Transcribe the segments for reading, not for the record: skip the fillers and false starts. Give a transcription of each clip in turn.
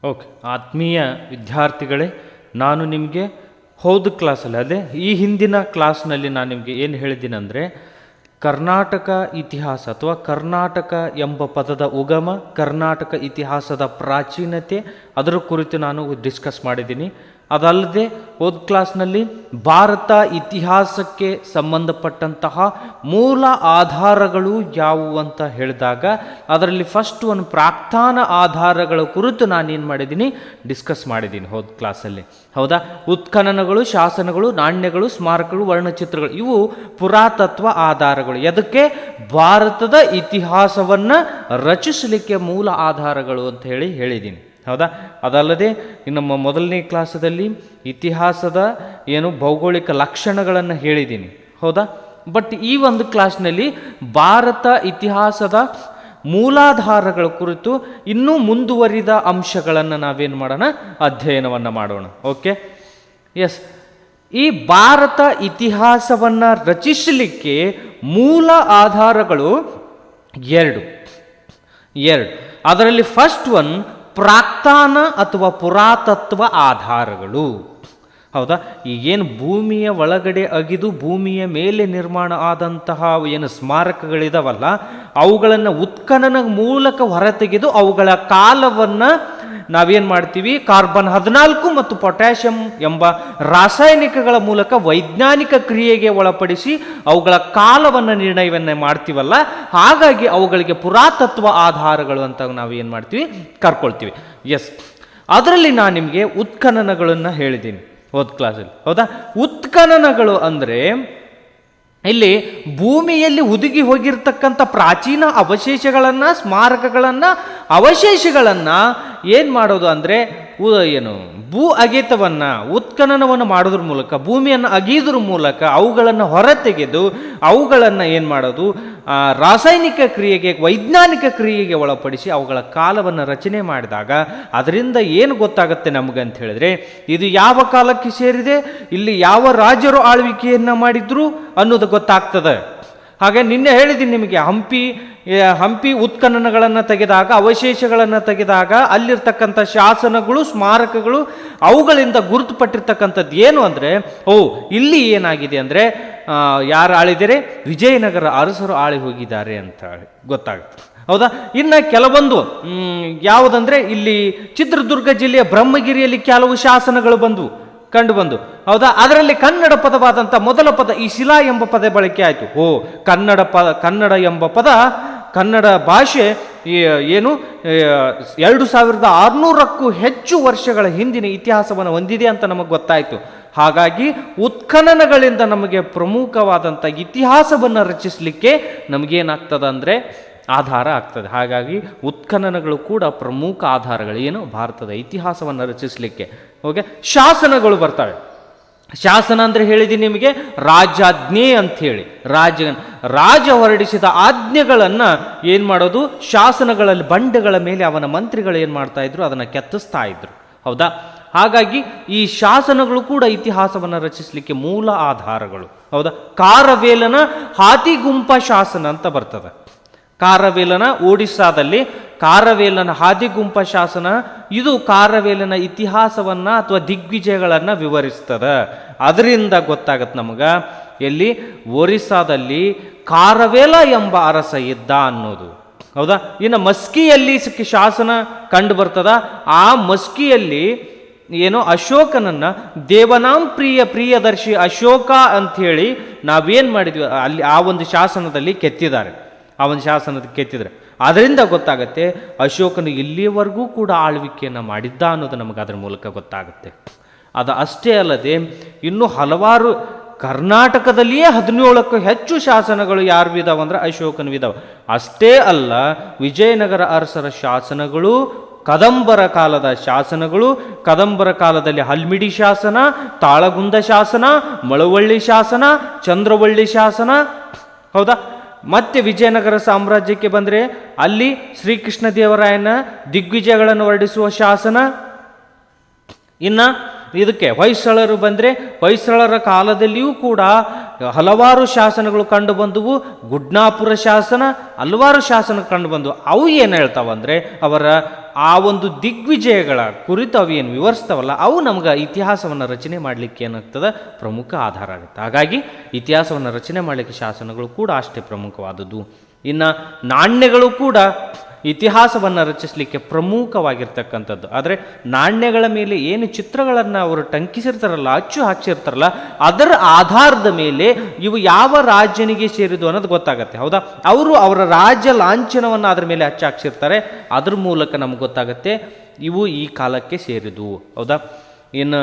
Okay, ಆತ್ಮೀಯ ವಿದ್ಯಾರ್ಥಿಗಳೇ, ನಾನು ನಿಮಗೆ ಹೋದ ಕ್ಲಾಸಲ್ಲಿ ಅದೇ ಈ ಹಿಂದಿನ ಕ್ಲಾಸ್ನಲ್ಲಿ ನಾನು ನಿಮಗೆ ಏನು ಹೇಳಿದ್ದೀನಿ ಅಂದರೆ, ಕರ್ನಾಟಕ ಇತಿಹಾಸ ಅಥವಾ ಕರ್ನಾಟಕ ಎಂಬ ಪದದ ಉಗಮ, ಕರ್ನಾಟಕ ಇತಿಹಾಸದ ಪ್ರಾಚೀನತೆ, ಅದರ ಕುರಿತು ನಾನು ಡಿಸ್ಕಸ್ ಮಾಡಿದ್ದೀನಿ. ಅದಲ್ಲದೆ ಹೋದ ಕ್ಲಾಸ್ನಲ್ಲಿ ಭಾರತ ಇತಿಹಾಸಕ್ಕೆ ಸಂಬಂಧಪಟ್ಟಂತಹ ಮೂಲ ಆಧಾರಗಳು ಯಾವುವು ಅಂತ ಹೇಳಿದಾಗ ಅದರಲ್ಲಿ ಫಸ್ಟ್ ಒಂದು ಪ್ರಾಕ್ತಾನ ಆಧಾರಗಳ ಕುರಿತು ನಾನೇನು ಮಾಡಿದ್ದೀನಿ, ಡಿಸ್ಕಸ್ ಮಾಡಿದ್ದೀನಿ ಹೋದ ಕ್ಲಾಸಲ್ಲಿ. ಹೌದಾ? ಉತ್ಖನನಗಳು, ಶಾಸನಗಳು, ನಾಣ್ಯಗಳು, ಸ್ಮಾರಕಗಳು, ವರ್ಣಚಿತ್ರಗಳು ಇವು ಪುರಾತತ್ವ ಆಧಾರಗಳು. ಅದಕ್ಕೆ ಭಾರತದ ಇತಿಹಾಸವನ್ನು ರಚಿಸಲಿಕ್ಕೆ ಮೂಲ ಆಧಾರಗಳು ಅಂತ ಹೇಳಿದ್ದೀನಿ. ಹೌದಾ? ಅದಲ್ಲದೆ ನಮ್ಮ ಮೊದಲನೇ ಕ್ಲಾಸದಲ್ಲಿ ಇತಿಹಾಸದ ಭೌಗೋಳಿಕ ಲಕ್ಷಣಗಳನ್ನು ಹೇಳಿದ್ದೀನಿ. ಹೌದಾ? ಬಟ್ ಈ ಒಂದು ಕ್ಲಾಸ್ನಲ್ಲಿ ಭಾರತ ಇತಿಹಾಸದ ಮೂಲಾಧಾರಗಳ ಕುರಿತು ಇನ್ನೂ ಮುಂದುವರಿದ ಅಂಶಗಳನ್ನು ನಾವೇನು ಮಾಡೋಣ, ಅಧ್ಯಯನವನ್ನು ಮಾಡೋಣ. Okay, yes. ಈ ಭಾರತ ಇತಿಹಾಸವನ್ನು ರಚಿಸಲಿಕ್ಕೆ ಮೂಲ ಆಧಾರಗಳು ಎರಡು. ಅದರಲ್ಲಿ ಫಸ್ಟ್ ಒನ್ ಪ್ರಾಕ್ತಾನ ಅಥವಾ ಪುರಾತತ್ವ ಆಧಾರಗಳು. ಹೌದಾ? ಈಗೇನು ಭೂಮಿಯ ಒಳಗಡೆ ಅಗಿದು ಭೂಮಿಯ ಮೇಲೆ ನಿರ್ಮಾಣ ಆದಂತಹ ಸ್ಮಾರಕಗಳಿದಾವಲ್ಲ, ಅವುಗಳನ್ನು ಉತ್ಖನನ ಮೂಲಕ ಹೊರತೆಗೆದು ಅವುಗಳ ಕಾಲವನ್ನು ನಾವೇನು ಮಾಡ್ತೀವಿ, ಕಾರ್ಬನ್ 14 ಮತ್ತು ಪೊಟ್ಯಾಷಿಯಂ ಎಂಬ ರಾಸಾಯನಿಕಗಳ ಮೂಲಕ ವೈಜ್ಞಾನಿಕ ಕ್ರಿಯೆಗೆ ಒಳಪಡಿಸಿ ಅವುಗಳ ಕಾಲವನ್ನು ನಿರ್ಣಯವನ್ನು ಮಾಡ್ತೀವಲ್ಲ, ಹಾಗಾಗಿ ಅವುಗಳಿಗೆ ಪುರಾತತ್ವ ಆಧಾರಗಳು ಅಂತ ನಾವೇನು ಮಾಡ್ತೀವಿ, ಕರ್ಕೊಳ್ತೀವಿ. ಎಸ್, ಅದರಲ್ಲಿ ನಾನು ನಿಮಗೆ ಉತ್ಖನನಗಳನ್ನು ಹೇಳಿದ್ದೀನಿ ಹೋದ ಕ್ಲಾಸಲ್ಲಿ. ಹೌದಾ? ಉತ್ಖನನಗಳು ಅಂದರೆ ಇಲ್ಲಿ ಭೂಮಿಯಲ್ಲಿ ಹುದುಗಿ ಹೋಗಿರ್ತಕ್ಕಂಥ ಪ್ರಾಚೀನ ಅವಶೇಷಗಳನ್ನು, ಸ್ಮಾರಕಗಳನ್ನು, ಅವಶೇಷಗಳನ್ನು ಏನು ಮಾಡೋದು ಅಂದರೆ ಭೂ ಅಗೆತವನ್ನು, ಉತ್ಖನನವನ್ನು ಮಾಡೋದ್ರ ಮೂಲಕ, ಭೂಮಿಯನ್ನು ಅಗೀದ್ರ ಮೂಲಕ ಅವುಗಳನ್ನು ಹೊರತೆಗೆದು ಅವುಗಳನ್ನು ಏನು ಮಾಡೋದು, ರಾಸಾಯನಿಕ ಕ್ರಿಯೆಗೆ, ವೈಜ್ಞಾನಿಕ ಕ್ರಿಯೆಗೆ ಒಳಪಡಿಸಿ ಅವುಗಳ ಕಾಲವನ್ನು ರಚನೆ ಮಾಡಿದಾಗ ಅದರಿಂದ ಏನು ಗೊತ್ತಾಗುತ್ತೆ ನಮಗೆ ಅಂತ ಹೇಳಿದ್ರೆ, ಇದು ಯಾವ ಕಾಲಕ್ಕೆ ಸೇರಿದೆ, ಇಲ್ಲಿ ಯಾವ ರಾಜರು ಆಳ್ವಿಕೆಯನ್ನು ಮಾಡಿದ್ರು ಅನ್ನೋದು ಗೊತ್ತಾಗ್ತದೆ. ಹಾಗೆ ನಿನ್ನೆ ಹೇಳಿದ್ದೀನಿ ನಿಮಗೆ, ಹಂಪಿ ಉತ್ಖನನಗಳನ್ನು ತೆಗೆದಾಗ, ಅವಶೇಷಗಳನ್ನು ತೆಗೆದಾಗ ಅಲ್ಲಿರ್ತಕ್ಕಂಥ ಶಾಸನಗಳು, ಸ್ಮಾರಕಗಳು, ಅವುಗಳಿಂದ ಗುರುತುಪಟ್ಟಿರ್ತಕ್ಕಂಥದ್ದು ಏನು ಅಂದರೆ, ಇಲ್ಲಿ ಏನಾಗಿದೆ ಅಂದರೆ ಯಾರು ಆಳಿದರೆ, ವಿಜಯನಗರ ಅರಸರು ಆಳಿ ಹೋಗಿದ್ದಾರೆ ಅಂತ ಗೊತ್ತಾಗುತ್ತೆ. ಹೌದಾ? ಇನ್ನು ಕೆಲವೊಂದು ಯಾವುದಂದ್ರೆ, ಇಲ್ಲಿ ಚಿತ್ರದುರ್ಗ ಜಿಲ್ಲೆಯ ಬ್ರಹ್ಮಗಿರಿಯಲ್ಲಿ ಕೆಲವು ಶಾಸನಗಳು ಕಂಡು ಬಂದು. ಹೌದಾ? ಅದರಲ್ಲಿ ಕನ್ನಡ ಪದವಾದಂಥ ಮೊದಲ ಪದ ಈ ಶಿಲಾ ಎಂಬ ಪದ ಬಳಕೆ ಆಯಿತು. ಕನ್ನಡ ಎಂಬ ಪದ, ಕನ್ನಡ ಭಾಷೆ 2600ಕ್ಕೂ ಹೆಚ್ಚು ವರ್ಷಗಳ ಹಿಂದಿನ ಇತಿಹಾಸವನ್ನು ಹೊಂದಿದೆ ಅಂತ ನಮಗೆ ಗೊತ್ತಾಯಿತು. ಹಾಗಾಗಿ ಉತ್ಖನನಗಳಿಂದ ನಮಗೆ ಪ್ರಮುಖವಾದಂಥ ಇತಿಹಾಸವನ್ನು ರಚಿಸಲಿಕ್ಕೆ ನಮಗೇನಾಗ್ತದೆ ಅಂದರೆ ಆಧಾರ ಆಗ್ತದೆ. ಹಾಗಾಗಿ ಉತ್ಖನನಗಳು ಕೂಡ ಪ್ರಮುಖ ಆಧಾರಗಳು ಭಾರತದ ಇತಿಹಾಸವನ್ನು ರಚಿಸಲಿಕ್ಕೆ. ಓಕೆ, ಶಾಸನಗಳು ಬರ್ತವೆ. ಶಾಸನ ಅಂದರೆ ಹೇಳಿದ್ದೀನಿ ನಿಮಗೆ, ರಾಜಾಜ್ಞೆ ಅಂಥೇಳಿ. ರಾಜ ಹೊರಡಿಸಿದ ಆಜ್ಞೆಗಳನ್ನು ಏನು ಮಾಡೋದು, ಶಾಸನಗಳಲ್ಲಿ ಬಂಡೆಗಳ ಮೇಲೆ ಅವನ ಮಂತ್ರಿಗಳು ಏನು ಮಾಡ್ತಾ ಇದ್ರು, ಅದನ್ನು ಕೆತ್ತಿಸ್ತಾ ಇದ್ರು. ಹೌದಾ? ಹಾಗಾಗಿ ಈ ಶಾಸನಗಳು ಕೂಡ ಇತಿಹಾಸವನ್ನು ರಚಿಸಲಿಕ್ಕೆ ಮೂಲ ಆಧಾರಗಳು. ಹೌದಾ? ಕಾರವೇಲನ ಹಾದಿಗುಂಪ ಶಾಸನ ಅಂತ ಬರ್ತದೆ. ಕಾರವೇಲನ ಒಡಿಸ್ಸಾದಲ್ಲಿ ಕಾರವೇಲನ ಹಾದಿಗುಂಪ ಶಾಸನ, ಇದು ಕಾರವೇಲನ ಇತಿಹಾಸವನ್ನು ಅಥವಾ ದಿಗ್ವಿಜಯಗಳನ್ನು ವಿವರಿಸ್ತದೆ. ಅದರಿಂದ ಗೊತ್ತಾಗತ್ತೆ ನಮಗೆ ಎಲ್ಲಿ ಒರಿಸ್ಸಾದಲ್ಲಿ ಕಾರವೇಲ ಎಂಬ ಅರಸ ಇದ್ದ ಅನ್ನೋದು. ಹೌದಾ? ಇನ್ನು ಮಸ್ಕಿಯಲ್ಲಿ ಶಾಸನ ಕಂಡು ಬರ್ತದ. ಆ ಮಸ್ಕಿಯಲ್ಲಿ ಅಶೋಕನನ್ನ ದೇವನಾಂ ಪ್ರಿಯದರ್ಶಿ ಅಶೋಕ ಅಂಥೇಳಿ ನಾವೇನು ಮಾಡಿದ್ವಿ, ಅಲ್ಲಿ ಆ ಒಂದು ಶಾಸನದಲ್ಲಿ ಕೆತ್ತಿದ್ದಾರೆ. ಕೆತ್ತಿದ್ರೆ ಅದರಿಂದ ಗೊತ್ತಾಗುತ್ತೆ ಅಶೋಕನು ಇಲ್ಲಿಯವರೆಗೂ ಕೂಡ ಆಳ್ವಿಕೆಯನ್ನು ಮಾಡಿದ್ದ ಅನ್ನೋದು ನಮಗೆ ಅದರ ಮೂಲಕ ಗೊತ್ತಾಗುತ್ತೆ. ಅದು ಅಷ್ಟೇ ಅಲ್ಲದೆ ಇನ್ನೂ ಹಲವಾರು, ಕರ್ನಾಟಕದಲ್ಲಿಯೇ 17ಕ್ಕೂ ಹೆಚ್ಚು ಶಾಸನಗಳು ಯಾರು ಅಂದ್ರೆ ಅಶೋಕನವಿದಾವೆ. ಅಷ್ಟೇ ಅಲ್ಲ, ವಿಜಯನಗರ ಅರಸರ ಶಾಸನಗಳು, ಕದಂಬರ ಕಾಲದ ಶಾಸನಗಳು, ಕದಂಬರ ಕಾಲದಲ್ಲಿ ಹಲ್ಮಿಡಿ ಶಾಸನ, ತಾಳಗುಂದ ಶಾಸನ, ಮಳವಳ್ಳಿ ಶಾಸನ, ಚಂದ್ರವಳ್ಳಿ ಶಾಸನ. ಹೌದಾ? ಮತ್ತೆ ವಿಜಯನಗರ ಸಾಮ್ರಾಜ್ಯಕ್ಕೆ ಬಂದರೆ ಅಲ್ಲಿ ಶ್ರೀಕೃಷ್ಣ ದೇವರಾಯನ ದಿಗ್ವಿಜಯಗಳನ್ನು ಹೊರಡಿಸುವ ಶಾಸನ. ಇನ್ನು ಇದಕ್ಕೆ ಹೊಯ್ಸಳರು ಬಂದರೆ ಹೊಯ್ಸಳರ ಕಾಲದಲ್ಲಿಯೂ ಕೂಡ ಹಲವಾರು ಶಾಸನಗಳು ಕಂಡು ಬಂದವು. ಗುಡ್ನಾಪುರ ಶಾಸನ, ಹಲವಾರು ಶಾಸನ ಕಂಡು ಬಂದವು. ಅವು ಏನು ಹೇಳ್ತಾವಂದರೆ ಅವರ ಆ ಒಂದು ದಿಗ್ವಿಜಯಗಳ ಕುರಿತು ಅವು ಏನು ವಿವರಿಸ್ತಾವಲ್ಲ, ಅವು ನಮ್ಗೆ ಇತಿಹಾಸವನ್ನು ರಚನೆ ಮಾಡಲಿಕ್ಕೆ ಏನಾಗ್ತದೆ, ಪ್ರಮುಖ ಆಧಾರ ಆಗುತ್ತೆ. ಹಾಗಾಗಿ ಇತಿಹಾಸವನ್ನು ರಚನೆ ಮಾಡಲಿಕ್ಕೆ ಶಾಸನಗಳು ಕೂಡ ಅಷ್ಟೇ ಪ್ರಮುಖವಾದದ್ದು. ಇನ್ನು ನಾಣ್ಯಗಳು ಕೂಡ ಇತಿಹಾಸವನ್ನು ರಚಿಸಲಿಕ್ಕೆ ಪ್ರಮುಖವಾಗಿರ್ತಕ್ಕಂಥದ್ದು. ಆದರೆ ನಾಣ್ಯಗಳ ಮೇಲೆ ಏನು ಚಿತ್ರಗಳನ್ನು ಅವರು ಟಂಕಿಸಿರ್ತಾರಲ್ಲ, ಅಚ್ಚು ಹಾಕ್ಸಿರ್ತಾರಲ್ಲ, ಅದರ ಆಧಾರದ ಮೇಲೆ ಇವು ಯಾವ ರಾಜ್ಯನಿಗೆ ಸೇರಿದು ಅನ್ನೋದು ಗೊತ್ತಾಗತ್ತೆ. ಹೌದಾ, ಅವರು ಅವರ ರಾಜ್ಯ ಲಾಂಛನವನ್ನು ಅದರ ಮೇಲೆ ಅಚ್ಚು ಹಾಕ್ಸಿರ್ತಾರೆ. ಅದ್ರ ಮೂಲಕ ನಮ್ಗೆ ಗೊತ್ತಾಗತ್ತೆ ಇವು ಈ ಕಾಲಕ್ಕೆ ಸೇರಿದು. ಹೌದಾ, ಇನ್ನು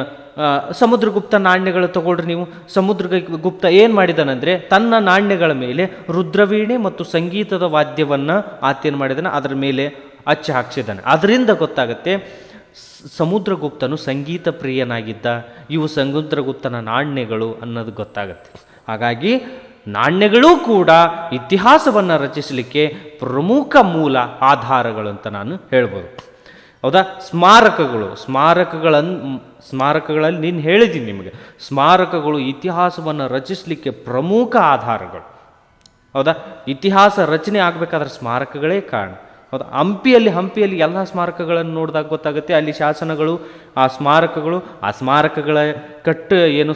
ಸಮುದ್ರಗುಪ್ತ ನಾಣ್ಯಗಳು ತಗೊಳ್ರಿ ನೀವು. ಸಮುದ್ರಗುಪ್ತ ಏನು ಮಾಡಿದಾನಂದರೆ ತನ್ನ ನಾಣ್ಯಗಳ ಮೇಲೆ ರುದ್ರವೀಣೆ ಮತ್ತು ಸಂಗೀತದ ವಾದ್ಯವನ್ನು ಆತೇನು ಮಾಡಿದಾನೆ, ಅದರ ಮೇಲೆ ಅಚ್ಚು ಹಾಕ್ಸಿದ್ದಾನೆ. ಅದರಿಂದ ಗೊತ್ತಾಗುತ್ತೆ ಸಮುದ್ರಗುಪ್ತನು ಸಂಗೀತ ಪ್ರಿಯನಾಗಿದ್ದ, ಇವು ಸಮುದ್ರಗುಪ್ತನ ನಾಣ್ಯಗಳು ಅನ್ನೋದು ಗೊತ್ತಾಗುತ್ತೆ. ಹಾಗಾಗಿ ನಾಣ್ಯಗಳೂ ಕೂಡ ಇತಿಹಾಸವನ್ನು ರಚಿಸಲಿಕ್ಕೆ ಪ್ರಮುಖ ಮೂಲ ಆಧಾರಗಳು ಅಂತ ನಾನು ಹೇಳ್ಬೋದು. ಹೌದಾ, ಸ್ಮಾರಕಗಳಲ್ಲಿ ನೀನು ಹೇಳಿದ್ದೀನಿ ನಿಮಗೆ, ಸ್ಮಾರಕಗಳು ಇತಿಹಾಸವನ್ನು ರಚಿಸಲಿಕ್ಕೆ ಪ್ರಮುಖ ಆಧಾರಗಳು. ಹೌದಾ, ಇತಿಹಾಸ ರಚನೆ ಆಗಬೇಕಾದ್ರೆ ಸ್ಮಾರಕಗಳೇ ಕಾರಣ. ಹೌದಾ, ಹಂಪಿಯಲ್ಲಿ ಎಲ್ಲ ಸ್ಮಾರಕಗಳನ್ನು ನೋಡಿದಾಗ ಗೊತ್ತಾಗುತ್ತೆ ಅಲ್ಲಿ ಶಾಸನಗಳು, ಆ ಸ್ಮಾರಕಗಳ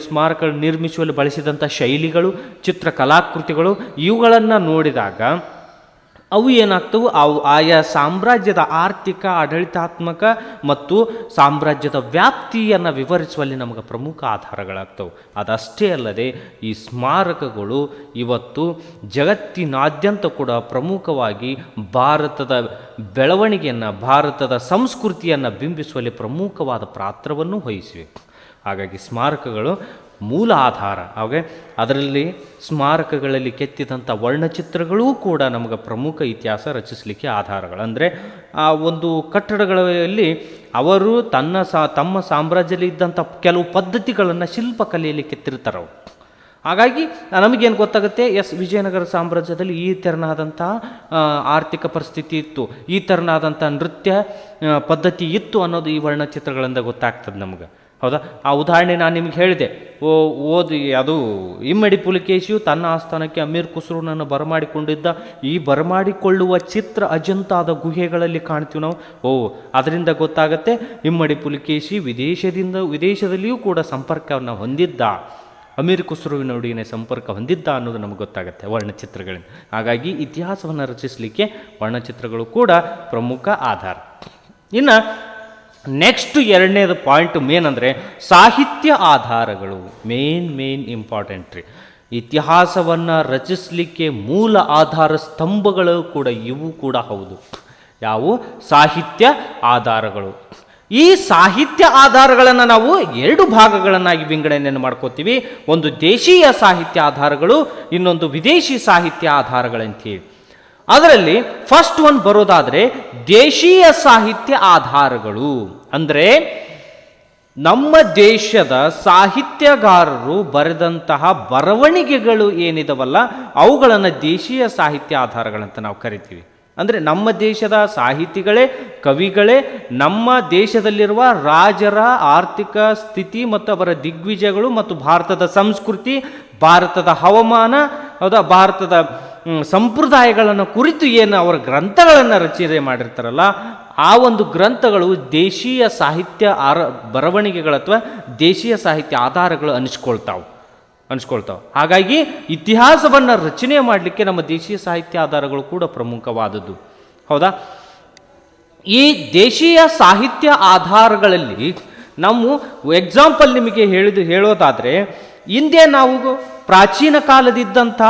ಸ್ಮಾರಕಗಳು ನಿರ್ಮಿಸುವಲ್ಲಿ ಬಳಸಿದಂಥ ಶೈಲಿಗಳು, ಚಿತ್ರಕಲಾಕೃತಿಗಳು, ಇವುಗಳನ್ನು ನೋಡಿದಾಗ ಅವು ಏನಾಗ್ತವು, ಅವು ಆಯಾ ಸಾಮ್ರಾಜ್ಯದ ಆರ್ಥಿಕ, ಆಡಳಿತಾತ್ಮಕ ಮತ್ತು ಸಾಮ್ರಾಜ್ಯದ ವ್ಯಾಪ್ತಿಯನ್ನು ವಿವರಿಸುವಲ್ಲಿ ನಮಗೆ ಪ್ರಮುಖ ಆಧಾರಗಳಾಗ್ತವೆ. ಅದಷ್ಟೇ ಅಲ್ಲದೆ ಈ ಸ್ಮಾರಕಗಳು ಇವತ್ತು ಜಗತ್ತಿನಾದ್ಯಂತ ಕೂಡ ಪ್ರಮುಖವಾಗಿ ಭಾರತದ ಬೆಳವಣಿಗೆಯನ್ನು, ಭಾರತದ ಸಂಸ್ಕೃತಿಯನ್ನು ಬಿಂಬಿಸುವಲ್ಲಿ ಪ್ರಮುಖವಾದ ಪಾತ್ರವನ್ನು ವಹಿಸಿವೆ. ಹಾಗಾಗಿ ಸ್ಮಾರಕಗಳು ಮೂಲ ಆಧಾರ. ಹಾಗೆ ಅದರಲ್ಲಿ ಸ್ಮಾರಕಗಳಲ್ಲಿ ಕೆತ್ತಿದಂಥ ವರ್ಣಚಿತ್ರಗಳೂ ಕೂಡ ನಮಗೆ ಪ್ರಮುಖ ಇತಿಹಾಸ ರಚಿಸಲಿಕ್ಕೆ ಆಧಾರಗಳು. ಅಂದರೆ ಆ ಒಂದು ಕಟ್ಟಡಗಳಲ್ಲಿ ಅವರು ತಮ್ಮ ಸಾಮ್ರಾಜ್ಯದಲ್ಲಿ ಇದ್ದಂಥ ಕೆಲವು ಪದ್ಧತಿಗಳನ್ನು ಶಿಲ್ಪಕಲೆಯಲ್ಲಿ ಕೆತ್ತಿರ್ತಾರೆ ಅವರು. ಹಾಗಾಗಿ ನಮಗೇನು ಗೊತ್ತಾಗುತ್ತೆ, ವಿಜಯನಗರ ಸಾಮ್ರಾಜ್ಯದಲ್ಲಿ ಈ ತೆರನಾದಂಥ ಆರ್ಥಿಕ ಪರಿಸ್ಥಿತಿ ಇತ್ತು, ಈ ತೆರನಾದಂಥ ನೃತ್ಯ ಪದ್ಧತಿ ಇತ್ತು ಅನ್ನೋದು ಈ ವರ್ಣಚಿತ್ರಗಳಿಂದ ಗೊತ್ತಾಗ್ತದೆ ನಮ್ಗೆ. ಹೌದಾ, ಆ ಉದಾಹರಣೆ ನಾನು ನಿಮ್ಗೆ ಹೇಳಿದೆ. ಅದು ಇಮ್ಮಡಿ ಪುಲಿಕೇಶಿಯು ತನ್ನ ಆಸ್ಥಾನಕ್ಕೆ ಅಮೀರ್ ಖುಸ್ರುನನ್ನು ಬರಮಾಡಿಕೊಂಡಿದ್ದ. ಈ ಬರಮಾಡಿಕೊಳ್ಳುವ ಚಿತ್ರ ಅಜಂತಾದ ಗುಹೆಗಳಲ್ಲಿ ಕಾಣ್ತೀವಿ ನಾವು. ಅದರಿಂದ ಗೊತ್ತಾಗತ್ತೆ ಇಮ್ಮಡಿ ಪುಲಿಕೇಶಿ ವಿದೇಶದಲ್ಲಿಯೂ ಕೂಡ ಸಂಪರ್ಕವನ್ನು ಹೊಂದಿದ್ದ, ಅಮೀರ್ ಖುಸ್ರುವಿನೊಡನೆ ಸಂಪರ್ಕ ಹೊಂದಿದ್ದ ಅನ್ನೋದು ನಮಗೆ ಗೊತ್ತಾಗುತ್ತೆ ವರ್ಣಚಿತ್ರಗಳಿಂದ. ಹಾಗಾಗಿ ಇತಿಹಾಸವನ್ನು ರಚಿಸಲಿಕ್ಕೆ ವರ್ಣಚಿತ್ರಗಳು ಕೂಡ ಪ್ರಮುಖ ಆಧಾರ. ಇನ್ನು ನೆಕ್ಸ್ಟ್ ಎರಡನೇದು ಪಾಯಿಂಟ್ ಮೇನ್ ಅಂದರೆ ಸಾಹಿತ್ಯ ಆಧಾರಗಳು. ಮೇನ್ ಇಂಪಾರ್ಟೆಂಟ್ ರೀ. ಇತಿಹಾಸವನ್ನು ರಚಿಸಲಿಕ್ಕೆ ಮೂಲ ಆಧಾರ ಸ್ತಂಭಗಳು ಕೂಡ ಇವು ಕೂಡ ಹೌದು. ಯಾವುವು? ಸಾಹಿತ್ಯ ಆಧಾರಗಳು. ಈ ಸಾಹಿತ್ಯ ಆಧಾರಗಳನ್ನು ನಾವು ಎರಡು ಭಾಗಗಳನ್ನಾಗಿ ವಿಂಗಡಣೆಯನ್ನು ಮಾಡ್ಕೋತೀವಿ. ಒಂದು ದೇಶೀಯ ಸಾಹಿತ್ಯ ಆಧಾರಗಳು, ಇನ್ನೊಂದು ವಿದೇಶಿ ಸಾಹಿತ್ಯ ಆಧಾರಗಳಂತೇಳಿ. ಅದರಲ್ಲಿ ಫಸ್ಟ್ ಒನ್ ಬರೋದಾದರೆ ದೇಶೀಯ ಸಾಹಿತ್ಯ ಆಧಾರಗಳು. ಅಂದರೆ ನಮ್ಮ ದೇಶದ ಸಾಹಿತ್ಯಗಾರರು ಬರೆದಂತಹ ಬರವಣಿಗೆಗಳು ಏನಿದವಲ್ಲ, ಅವುಗಳನ್ನು ದೇಶೀಯ ಸಾಹಿತ್ಯ ಆಧಾರಗಳಂತ ನಾವು ಕರಿತೀವಿ. ಅಂದರೆ ನಮ್ಮ ದೇಶದ ಸಾಹಿತಿಗಳೇ, ಕವಿಗಳೇ ನಮ್ಮ ದೇಶದಲ್ಲಿರುವ ರಾಜರ ಆರ್ಥಿಕ ಸ್ಥಿತಿ ಮತ್ತು ಅವರ ದಿಗ್ವಿಜಯಗಳು ಮತ್ತು ಭಾರತದ ಸಂಸ್ಕೃತಿ, ಭಾರತದ ಹವಾಮಾನ, ಹೌದಾ, ಭಾರತದ ಸಂಪ್ರದಾಯಗಳನ್ನು ಕುರಿತು ಏನು ಅವರ ಗ್ರಂಥಗಳನ್ನು ರಚನೆ ಮಾಡಿರ್ತಾರಲ್ಲ, ಆ ಒಂದು ಗ್ರಂಥಗಳು ದೇಶೀಯ ಸಾಹಿತ್ಯ ಬರವಣಿಗೆಗಳು ಅಥವಾ ದೇಶೀಯ ಸಾಹಿತ್ಯ ಆಧಾರಗಳು ಅನಿಸ್ಕೊಳ್ತಾವೆ. ಹಾಗಾಗಿ ಇತಿಹಾಸವನ್ನು ರಚನೆ ಮಾಡಲಿಕ್ಕೆ ನಮ್ಮ ದೇಶೀಯ ಸಾಹಿತ್ಯ ಆಧಾರಗಳು ಕೂಡ ಪ್ರಮುಖವಾದದ್ದು. ಹೌದಾ, ಈ ದೇಶೀಯ ಸಾಹಿತ್ಯ ಆಧಾರಗಳಲ್ಲಿ ನಾವು ಎಕ್ಸಾಂಪಲ್ ನಿಮಗೆ ಹೇಳೋದಾದರೆ, ಹಿಂದೆ ನಾವು ಪ್ರಾಚೀನ ಕಾಲದಿದ್ದಂಥ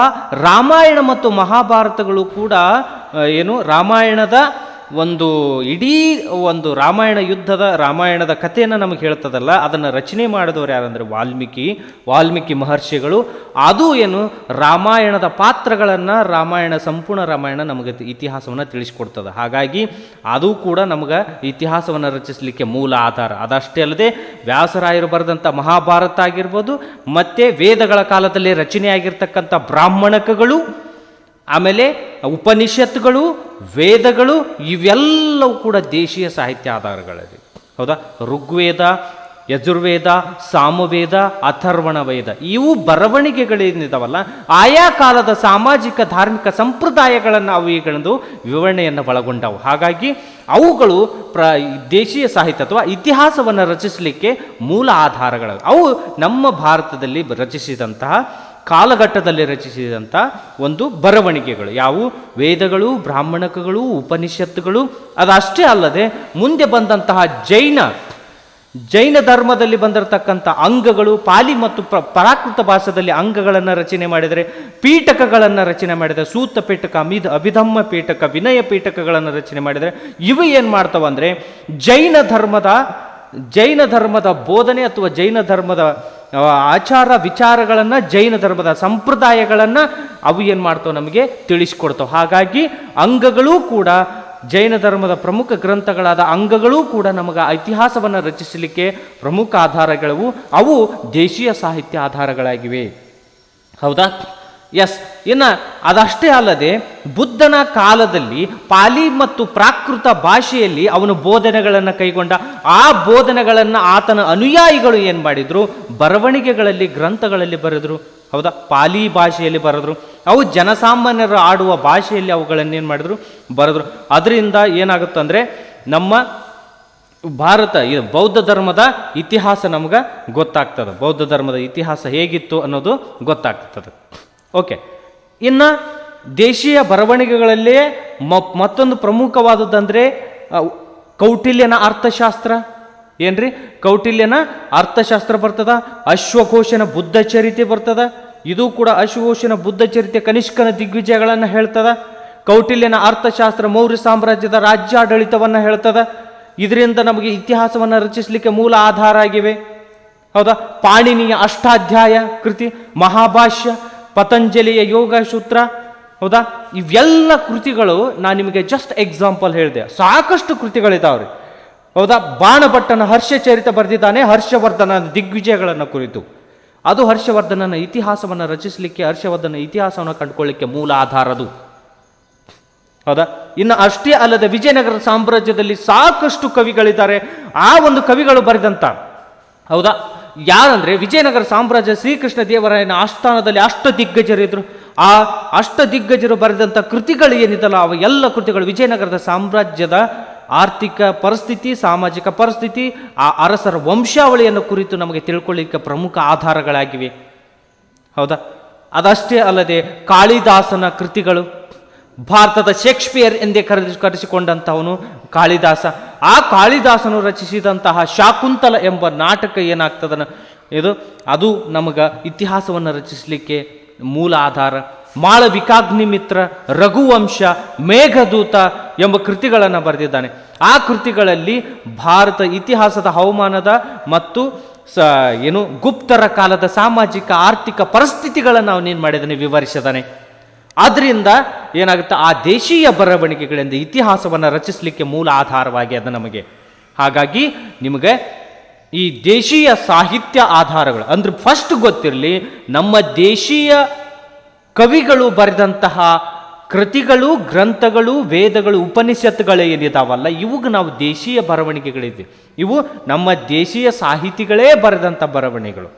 ರಾಮಾಯಣ ಮತ್ತು ಮಹಾಭಾರತಗಳು ಕೂಡ ರಾಮಾಯಣದ ಇಡೀ ರಾಮಾಯಣ ಯುದ್ಧದ ರಾಮಾಯಣದ ಕಥೆಯನ್ನು ನಮಗೆ ಹೇಳ್ತದಲ್ಲ, ಅದನ್ನು ರಚನೆ ಮಾಡಿದವರು ಯಾರಂದರೆ ವಾಲ್ಮೀಕಿ ಮಹರ್ಷಿಗಳು. ಅದು ರಾಮಾಯಣದ ಪಾತ್ರಗಳನ್ನು ಸಂಪೂರ್ಣ ರಾಮಾಯಣ ನಮಗೆ ಇತಿಹಾಸವನ್ನು ತಿಳಿಸ್ಕೊಡ್ತದೆ. ಹಾಗಾಗಿ ಅದು ಕೂಡ ನಮಗೆ ಇತಿಹಾಸವನ್ನು ರಚಿಸಲಿಕ್ಕೆ ಮೂಲ ಆಧಾರ. ಅದಷ್ಟೇ ಅಲ್ಲದೆ ವ್ಯಾಸರಾಯರು ಬರೆದಂಥ ಮಹಾಭಾರತ ಆಗಿರ್ಬೋದು, ಮತ್ತು ವೇದಗಳ ಕಾಲದಲ್ಲಿ ರಚನೆಯಾಗಿರ್ತಕ್ಕಂಥ ಬ್ರಾಹ್ಮಣಕಗಳು, ಆಮೇಲೆ ಉಪನಿಷತ್ತುಗಳು, ವೇದಗಳು, ಇವೆಲ್ಲವೂ ಕೂಡ ದೇಶೀಯ ಸಾಹಿತ್ಯ ಆಧಾರಗಳಿವೆ. ಹೌದಾ, ಋಗ್ವೇದ, ಯಜುರ್ವೇದ, ಸಾಮವೇದ, ಅಥರ್ವಣ ವೇದ ಇವು ಬರವಣಿಗೆಗಳೇನಿದಾವಲ್ಲ ಆಯಾ ಕಾಲದ ಸಾಮಾಜಿಕ ಧಾರ್ಮಿಕ ಸಂಪ್ರದಾಯಗಳನ್ನು ಅವುಗಳನ್ನು ವಿವರಣೆಯನ್ನು ಒಳಗೊಂಡವು. ಹಾಗಾಗಿ ಅವುಗಳು ದೇಶೀಯ ಸಾಹಿತ್ಯ ಅಥವಾ ಇತಿಹಾಸವನ್ನು ರಚಿಸಲಿಕ್ಕೆ ಮೂಲ ಆಧಾರಗಳು. ಅವು ನಮ್ಮ ಭಾರತದಲ್ಲಿ ರಚಿಸಿದಂತಹ ಕಾಲಘಟ್ಟದಲ್ಲಿ ರಚಿಸಿದಂಥ ಒಂದು ಬರವಣಿಗೆಗಳು ಯಾವುವು? ವೇದಗಳು, ಬ್ರಾಹ್ಮಣಕಗಳು, ಉಪನಿಷತ್ತುಗಳು. ಅದಷ್ಟೇ ಅಲ್ಲದೆ ಮುಂದೆ ಬಂದಂತಹ ಜೈನ ಧರ್ಮದಲ್ಲಿ ಬಂದಿರತಕ್ಕಂಥ ಅಂಗಗಳು, ಪಾಲಿ ಮತ್ತು ಪ್ರಾಕೃತ ಭಾಷೆಯಲ್ಲಿ ಅಂಗಗಳನ್ನು ರಚನೆ ಮಾಡಿದರೆ, ಪೀಠಕಗಳನ್ನು ರಚನೆ ಮಾಡಿದರೆ, ಸೂತ ಪೀಠಕ, ಅಭಿಧಮ್ಮ ಪೀಠಕ, ವಿನಯ ಪೀಠಕಗಳನ್ನು ರಚನೆ ಮಾಡಿದರೆ, ಇವು ಏನು ಮಾಡ್ತಾವಂದರೆ ಜೈನ ಧರ್ಮದ ಬೋಧನೆ ಅಥವಾ ಜೈನ ಧರ್ಮದ ಆಚಾರ ವಿಚಾರಗಳನ್ನು, ಜೈನ ಧರ್ಮದ ಸಂಪ್ರದಾಯಗಳನ್ನು ಅವು ಏನು ಮಾಡ್ತಾವೆ ನಮಗೆ ತಿಳಿಸ್ಕೊಡ್ತಾವೆ. ಹಾಗಾಗಿ ಅಂಗಗಳೂ ಕೂಡ ಜೈನ ಧರ್ಮದ ಪ್ರಮುಖ ಗ್ರಂಥಗಳಾದ ಅಂಗಗಳೂ ಕೂಡ ನಮಗೆ ಇತಿಹಾಸವನ್ನು ರಚಿಸಲಿಕ್ಕೆ ಪ್ರಮುಖ ಆಧಾರಗಳು. ಅವು ದೇಶೀಯ ಸಾಹಿತ್ಯ ಆಧಾರಗಳಾಗಿವೆ. ಹೌದಾ? ಎಸ್. ಇನ್ನು ಅದಷ್ಟೇ ಅಲ್ಲದೆ ಬುದ್ಧನ ಕಾಲದಲ್ಲಿ ಪಾಲಿ ಮತ್ತು ಪ್ರಾಕೃತ ಭಾಷೆಯಲ್ಲಿ ಅವನು ಬೋಧನೆಗಳನ್ನು ಕೈಗೊಂಡ. ಆ ಬೋಧನೆಗಳನ್ನು ಆತನ ಅನುಯಾಯಿಗಳು ಏನು ಮಾಡಿದ್ರು? ಬರವಣಿಗೆಗಳಲ್ಲಿ, ಗ್ರಂಥಗಳಲ್ಲಿ ಬರೆದ್ರು. ಹೌದಾ? ಪಾಲಿ ಭಾಷೆಯಲ್ಲಿ ಬರೆದ್ರು. ಅವು ಜನಸಾಮಾನ್ಯರು ಆಡುವ ಭಾಷೆಯಲ್ಲಿ ಅವುಗಳನ್ನೇನು ಮಾಡಿದ್ರು? ಬರೆದ್ರು. ಅದರಿಂದ ಏನಾಗುತ್ತಂದರೆ ನಮ್ಮ ಭಾರತ ಬೌದ್ಧ ಧರ್ಮದ ಇತಿಹಾಸ ನಮ್ಗೆ ಗೊತ್ತಾಗ್ತದೆ. ಬೌದ್ಧ ಧರ್ಮದ ಇತಿಹಾಸ ಹೇಗಿತ್ತು ಅನ್ನೋದು ಗೊತ್ತಾಗ್ತದೆ. ಓಕೆ. ಇನ್ನು ದೇಶೀಯ ಬರವಣಿಗೆಗಳಲ್ಲೇ ಮತ್ತೊಂದು ಪ್ರಮುಖವಾದದ್ದಂದರೆ ಕೌಟಿಲ್ಯನ ಅರ್ಥಶಾಸ್ತ್ರ. ಏನ್ರಿ? ಕೌಟಿಲ್ಯನ ಅರ್ಥಶಾಸ್ತ್ರ ಬರ್ತದ. ಅಶ್ವಘೋಷನ ಬುದ್ಧ ಚರಿತೆ ಬರ್ತದ. ಇದು ಕೂಡ ಅಶ್ವಘೋಷನ ಬುದ್ಧ ಚರಿತೆ ಕನಿಷ್ಕನ ದಿಗ್ವಿಜಯಗಳನ್ನು ಹೇಳ್ತದ. ಕೌಟಿಲ್ಯನ ಅರ್ಥಶಾಸ್ತ್ರ ಮೌರ್ಯ ಸಾಮ್ರಾಜ್ಯದ ರಾಜ್ಯಾಡಳಿತವನ್ನು ಹೇಳ್ತದ. ಇದರಿಂದ ನಮಗೆ ಇತಿಹಾಸವನ್ನು ರಚಿಸಲಿಕ್ಕೆ ಮೂಲ ಆಧಾರ ಆಗಿವೆ. ಹೌದಾ? ಪಾಣಿನಿಯ ಅಷ್ಟಾಧ್ಯಾಯ ಕೃತಿ, ಮಹಾಭಾಷ್ಯ, ಪತಂಜಲಿಯ ಯೋಗ ಸೂತ್ರ. ಹೌದಾ? ಇವೆಲ್ಲ ಕೃತಿಗಳು ನಾನು ನಿಮಗೆ ಜಸ್ಟ್ ಎಕ್ಸಾಂಪಲ್ ಹೇಳಿದೆ. ಸಾಕಷ್ಟು ಕೃತಿಗಳಿದಾವ್ರಿ. ಹೌದಾ? ಬಾಣಭಟ್ಟನ ಹರ್ಷಚರಿತ ಬರೆದಿದ್ದಾನೆ, ಹರ್ಷವರ್ಧನ ದಿಗ್ವಿಜಯಗಳನ್ನು ಕುರಿತು. ಅದು ಹರ್ಷವರ್ಧನನ ಇತಿಹಾಸವನ್ನು ರಚಿಸಲಿಕ್ಕೆ, ಹರ್ಷವರ್ಧನ ಇತಿಹಾಸವನ್ನು ಕಂಡುಕೊಳ್ಳಿಕ್ಕೆ ಮೂಲ ಆಧಾರದು. ಹೌದಾ? ಇನ್ನು ಅಷ್ಟೇ ಅಲ್ಲದೆ ವಿಜಯನಗರ ಸಾಮ್ರಾಜ್ಯದಲ್ಲಿ ಸಾಕಷ್ಟು ಕವಿಗಳಿದ್ದಾರೆ. ಆ ಒಂದು ಕವಿಗಳು ಬರೆದಂತ, ಹೌದಾ, ಯಾರಂದ್ರೆ ವಿಜಯನಗರ ಸಾಮ್ರಾಜ್ಯ ಶ್ರೀಕೃಷ್ಣ ದೇವರಾಯನ ಆಸ್ಥಾನದಲ್ಲಿ ಅಷ್ಟದಿಗ್ಗಜರಿದ್ರು. ಆ ಅಷ್ಟದಿಗ್ಗಜರು ಬರೆದಂಥ ಕೃತಿಗಳು ಏನಿದಲ್ಲ ಅವ ಎಲ್ಲ ಕೃತಿಗಳು ವಿಜಯನಗರದ ಸಾಮ್ರಾಜ್ಯದ ಆರ್ಥಿಕ ಪರಿಸ್ಥಿತಿ, ಸಾಮಾಜಿಕ ಪರಿಸ್ಥಿತಿ, ಆ ಅರಸರ ವಂಶಾವಳಿಯನ್ನು ಕುರಿತು ನಮಗೆ ತಿಳ್ಕೊಳ್ಳಿಕ್ಕೆ ಪ್ರಮುಖ ಆಧಾರಗಳಾಗಿವೆ. ಹೌದಾ? ಅದಷ್ಟೇ ಅಲ್ಲದೆ ಕಾಳಿದಾಸನ ಕೃತಿಗಳು, ಭಾರತದ ಶೇಕ್ಸ್ಪಿಯರ್ ಎಂದೇ ಕರೆಸಿಕೊಂಡಂತಹವನು ಕಾಳಿದಾಸ. ಆ ಕಾಳಿದಾಸನು ರಚಿಸಿದಂತಹ ಶಾಕುಂತಲ ಎಂಬ ನಾಟಕ ಏನಾಗ್ತದ ಅದು ನಮಗ ಇತಿಹಾಸವನ್ನು ರಚಿಸಲಿಕ್ಕೆ ಮೂಲ ಆಧಾರ. ಮಾಳವಿಕಾಗ್ನಿಮಿತ್ರ, ರಘುವಂಶ, ಮೇಘದೂತ ಎಂಬ ಕೃತಿಗಳನ್ನು ಬರೆದಿದ್ದಾನೆ. ಆ ಕೃತಿಗಳಲ್ಲಿ ಭಾರತ ಇತಿಹಾಸದ ಹವಾಮಾನದ ಮತ್ತು ಗುಪ್ತರ ಕಾಲದ ಸಾಮಾಜಿಕ ಆರ್ಥಿಕ ಪರಿಸ್ಥಿತಿಗಳನ್ನು ಅವನೇನು ಮಾಡಿದ್ದಾನೆ, ವಿವರಿಸಿದ್ದಾನೆ. ಆದ್ರಿಂದ ಏನಾಗುತ್ತೆ, ಆ ದೇಶೀಯ ಬರವಣಿಗೆಗಳಿಂದ ಇತಿಹಾಸವನ್ನು ರಚಿಸಲಿಕ್ಕೆ ಮೂಲ ಆಧಾರವಾಗಿ ಅದು ನಮಗೆ. ಹಾಗಾಗಿ ನಿಮಗೆ ಈ ದೇಶೀಯ ಸಾಹಿತ್ಯ ಆಧಾರಗಳು ಅಂದ್ರೆ ಫಸ್ಟ್ ಗೊತ್ತಿರಲಿ, ನಮ್ಮ ದೇಶೀಯ ಕವಿಗಳು ಬರೆದಂತಹ ಕೃತಿಗಳು, ಗ್ರಂಥಗಳು, ವೇದಗಳು, ಉಪನಿಷತ್ತುಗಳು ಏನಿದಾವಲ್ಲ ಇವಾಗ ನಾವು ದೇಶೀಯ ಬರವಣಿಗೆಗಳಿದೆ. ಇವು ನಮ್ಮ ದೇಶೀಯ ಸಾಹಿತಿಗಳೇ ಬರೆದಂಥ ಬರವಣಿಗೆಗಳು.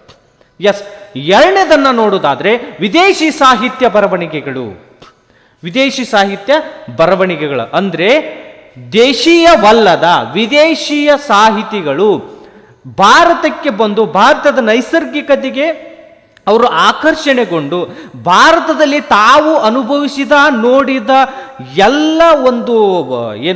ಎಸ್. ಎರಡನೇದನ್ನ ನೋಡೋದಾದ್ರೆ ವಿದೇಶಿ ಸಾಹಿತ್ಯ ಬರವಣಿಗೆಗಳು. ವಿದೇಶಿ ಸಾಹಿತ್ಯ ಬರವಣಿಗೆಗಳು ಅಂದ್ರೆ ದೇಶೀಯವಲ್ಲದ ವಿದೇಶಿಯ ಸಾಹಿತಿಗಳು ಭಾರತಕ್ಕೆ ಬಂದು ಭಾರತದ ನೈಸರ್ಗಿಕತೆಗೆ ಅವರು ಆಕರ್ಷಣೆಗೊಂಡು ಭಾರತದಲ್ಲಿ ತಾವು ಅನುಭವಿಸಿದ, ನೋಡಿದ ಎಲ್ಲ ಒಂದು